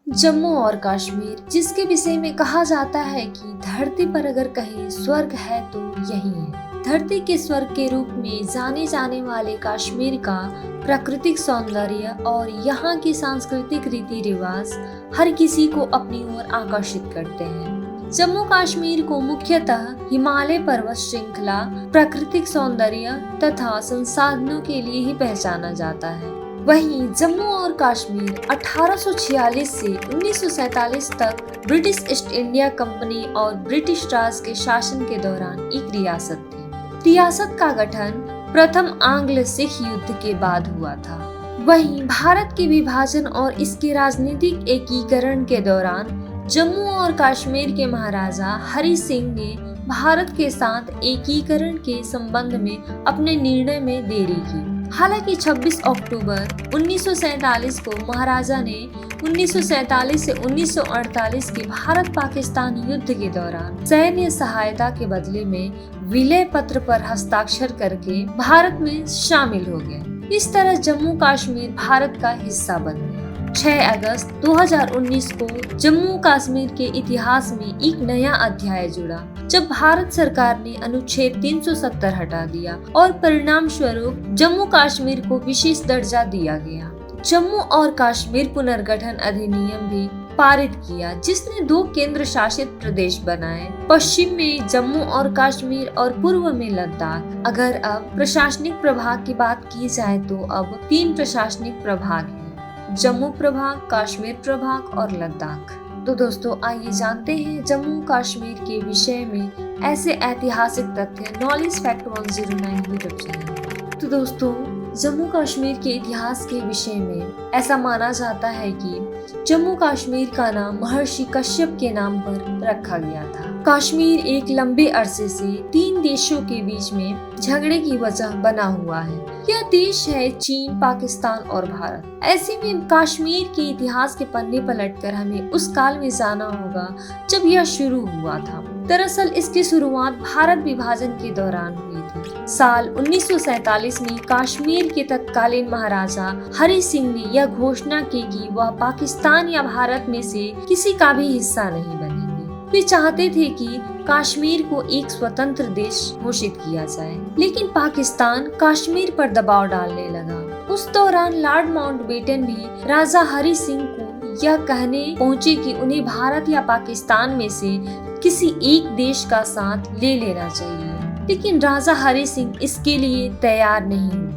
जम्मू और कश्मीर, जिसके विषय में कहा जाता है कि धरती पर अगर कहीं स्वर्ग है तो यही है। धरती के स्वर्ग के रूप में जाने जाने वाले कश्मीर का प्राकृतिक सौंदर्य और यहाँ की सांस्कृतिक रीति रिवाज हर किसी को अपनी ओर आकर्षित करते हैं। जम्मू कश्मीर को मुख्यतः हिमालय पर्वत श्रृंखला, प्राकृतिक सौंदर्य तथा संसाधनों के लिए ही पहचाना जाता है। वहीं जम्मू और कश्मीर 1846 से 1947 तक ब्रिटिश ईस्ट इंडिया कंपनी और ब्रिटिश राज के शासन के दौरान एक रियासत थी। रियासत का गठन प्रथम आंग्ल सिख युद्ध के बाद हुआ था। वहीं भारत के विभाजन और इसके राजनीतिक एकीकरण के दौरान जम्मू और कश्मीर के महाराजा हरि सिंह ने भारत के साथ एकीकरण के संबंध में अपने निर्णय में देरी की। हालांकि 26 अक्टूबर 1947 को महाराजा ने 1947 से 1948 के भारत पाकिस्तान युद्ध के दौरान सैन्य सहायता के बदले में विलय पत्र पर हस्ताक्षर करके भारत में शामिल हो गए। इस तरह जम्मू कश्मीर भारत का हिस्सा बन गया। 6 अगस्त 2019 को जम्मू कश्मीर के इतिहास में एक नया अध्याय जुड़ा, जब भारत सरकार ने अनुच्छेद 370 हटा दिया और परिणाम स्वरूप जम्मू कश्मीर को विशेष दर्जा दिया गया। जम्मू और कश्मीर पुनर्गठन अधिनियम भी पारित किया, जिसने 2 केंद्र शासित प्रदेश बनाए, पश्चिम में जम्मू और कश्मीर और पूर्व में लद्दाख। अगर अब प्रशासनिक प्रभाग की बात की जाए तो अब 3 प्रशासनिक प्रभाग हैं, जम्मू प्रभाग, कश्मीर प्रभाग और लद्दाख। तो दोस्तों, आइए जानते हैं जम्मू कश्मीर के विषय में ऐसे ऐतिहासिक तथ्य नॉलेज फैक्ट 109 यूट्यूब चैनल। तो दोस्तों, जम्मू कश्मीर के इतिहास के विषय में ऐसा माना जाता है कि जम्मू कश्मीर का नाम महर्षि कश्यप के नाम पर रखा गया था। कश्मीर एक लंबे अरसे से 3 देशों के बीच में झगड़े की वजह बना हुआ है। यह देश है चीन, पाकिस्तान और भारत। ऐसे में कश्मीर के इतिहास के पन्ने पलटकर हमें उस काल में जाना होगा जब यह शुरू हुआ था। दरअसल इसकी शुरुआत भारत विभाजन के दौरान हुई थी। साल 1947 में कश्मीर के तत्कालीन महाराजा हरि सिंह ने यह घोषणा की कि वह पाकिस्तान या भारत में से किसी का भी हिस्सा नहीं बनेंगे। वे चाहते थे कि कश्मीर को एक स्वतंत्र देश घोषित किया जाए, लेकिन पाकिस्तान कश्मीर पर दबाव डालने लगा। उस दौरान लॉर्ड माउंटबेटन भी राजा हरि सिंह को यह कहने पहुंचे कि उन्हें भारत या पाकिस्तान में से किसी एक देश का साथ ले लेना चाहिए, लेकिन राजा हरि सिंह इसके लिए तैयार नहीं हुए।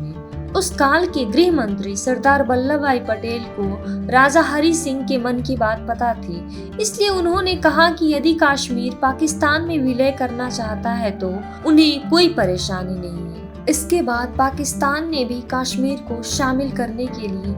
उस काल के गृह मंत्री सरदार वल्लभ भाई पटेल को राजा हरि सिंह के मन की बात पता थी, इसलिए उन्होंने कहा कि यदि कश्मीर पाकिस्तान में विलय करना चाहता है तो उन्हें कोई परेशानी नहीं है। इसके बाद पाकिस्तान ने भी कश्मीर को शामिल करने के लिए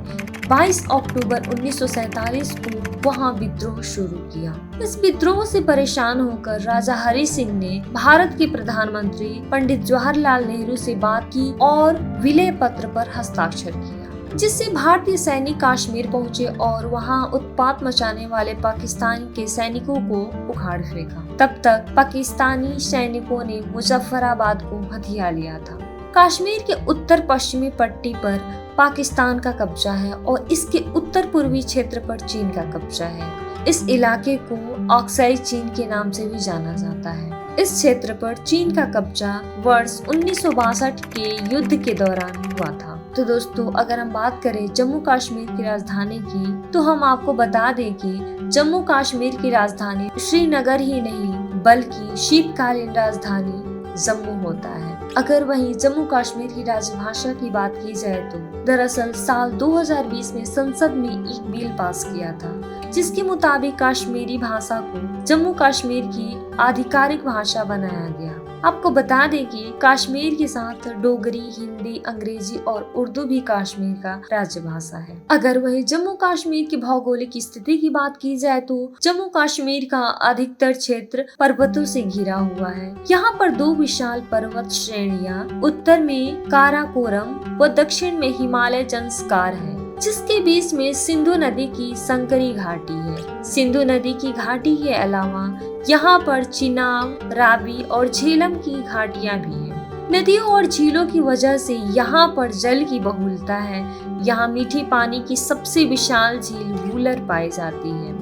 22 अक्टूबर 1947 को वहां विद्रोह शुरू किया। इस विद्रोह से परेशान होकर राजा हरि सिंह ने भारत के प्रधानमंत्री पंडित जवाहरलाल नेहरू से बात की और विलय पत्र पर हस्ताक्षर किया, जिससे भारतीय सैनिक कश्मीर पहुंचे और वहां उत्पात मचाने वाले पाकिस्तान के सैनिकों को उखाड़ फेंका। तब तक पाकिस्तानी सैनिकों ने मुजफ्फराबाद को हथिया लिया था। कश्मीर के उत्तर पश्चिमी पट्टी पर पाकिस्तान का कब्जा है और इसके उत्तर पूर्वी क्षेत्र पर चीन का कब्जा है। इस इलाके को ऑक्साई चीन के नाम से भी जाना जाता है। इस क्षेत्र पर चीन का कब्जा वर्ष 1962 के युद्ध के दौरान हुआ था। तो दोस्तों, अगर हम बात करें जम्मू कश्मीर की राजधानी की, तो हम आपको बता दें कि जम्मू कश्मीर की राजधानी श्रीनगर ही नहीं बल्कि शीतकालीन राजधानी जम्मू होता है। अगर वहीं जम्मू कश्मीर की राजभाषा की बात की जाए तो दरअसल साल 2020 में संसद में एक बिल पास किया था, जिसके मुताबिक कश्मीरी भाषा को जम्मू कश्मीर की आधिकारिक भाषा बनाया गया। आपको बता दें कि कश्मीर के साथ डोगरी, हिंदी, अंग्रेजी और उर्दू भी कश्मीर का राज्य भाषा है। अगर वही जम्मू कश्मीर की भौगोलिक स्थिति की बात की जाए तो जम्मू कश्मीर का अधिकतर क्षेत्र पर्वतों से घिरा हुआ है। यहाँ पर 2 विशाल पर्वत श्रेणियां, उत्तर में काराकोरम व दक्षिण में हिमालय जंस्कार है, जिसके बीच में सिंधु नदी की संकरी घाटी है। सिंधु नदी की घाटी के अलावा यहाँ पर चिनाब, रावी और झेलम की घाटियाँ भी हैं। नदियों और झीलों की वजह से यहाँ पर जल की बहुलता है। यहाँ मीठे पानी की सबसे विशाल झील पॉपुलर पाई जाती है।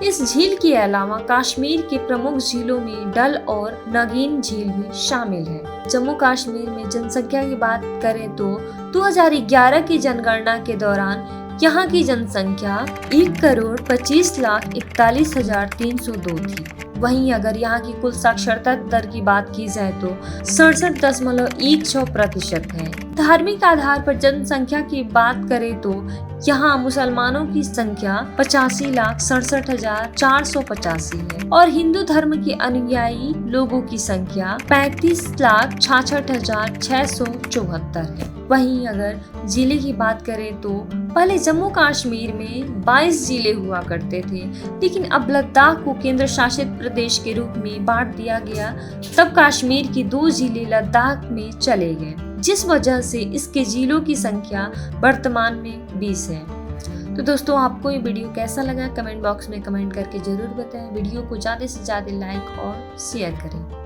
इस झील के अलावा कश्मीर के प्रमुख झीलों में डल और नगीन झील भी शामिल है। जम्मू कश्मीर में जनसंख्या की बात करें तो 2011 की जनगणना के दौरान यहाँ की जनसंख्या 1,25,41,302 थी। वहीं अगर यहाँ की कुल साक्षरता दर की बात की जाए तो 67.16% है। धार्मिक आधार पर जनसंख्या की बात करें तो यहाँ मुसलमानों की संख्या 85,67,485 है और हिंदू धर्म के अनुयायी लोगों की संख्या 35,66,674 है। वहीं अगर जिले की बात करें तो पहले जम्मू कश्मीर में 22 जिले हुआ करते थे, लेकिन अब लद्दाख को केंद्र शासित प्रदेश के रूप में बांट दिया गया। तब कश्मीर के 2 जिले लद्दाख में चले गए, जिस वजह से इसके जिलों की संख्या वर्तमान में 20 है। तो दोस्तों, आपको ये वीडियो कैसा लगा कमेंट बॉक्स में कमेंट करके जरूर बताएं। वीडियो को ज़्यादा से ज़्यादा लाइक और शेयर करें।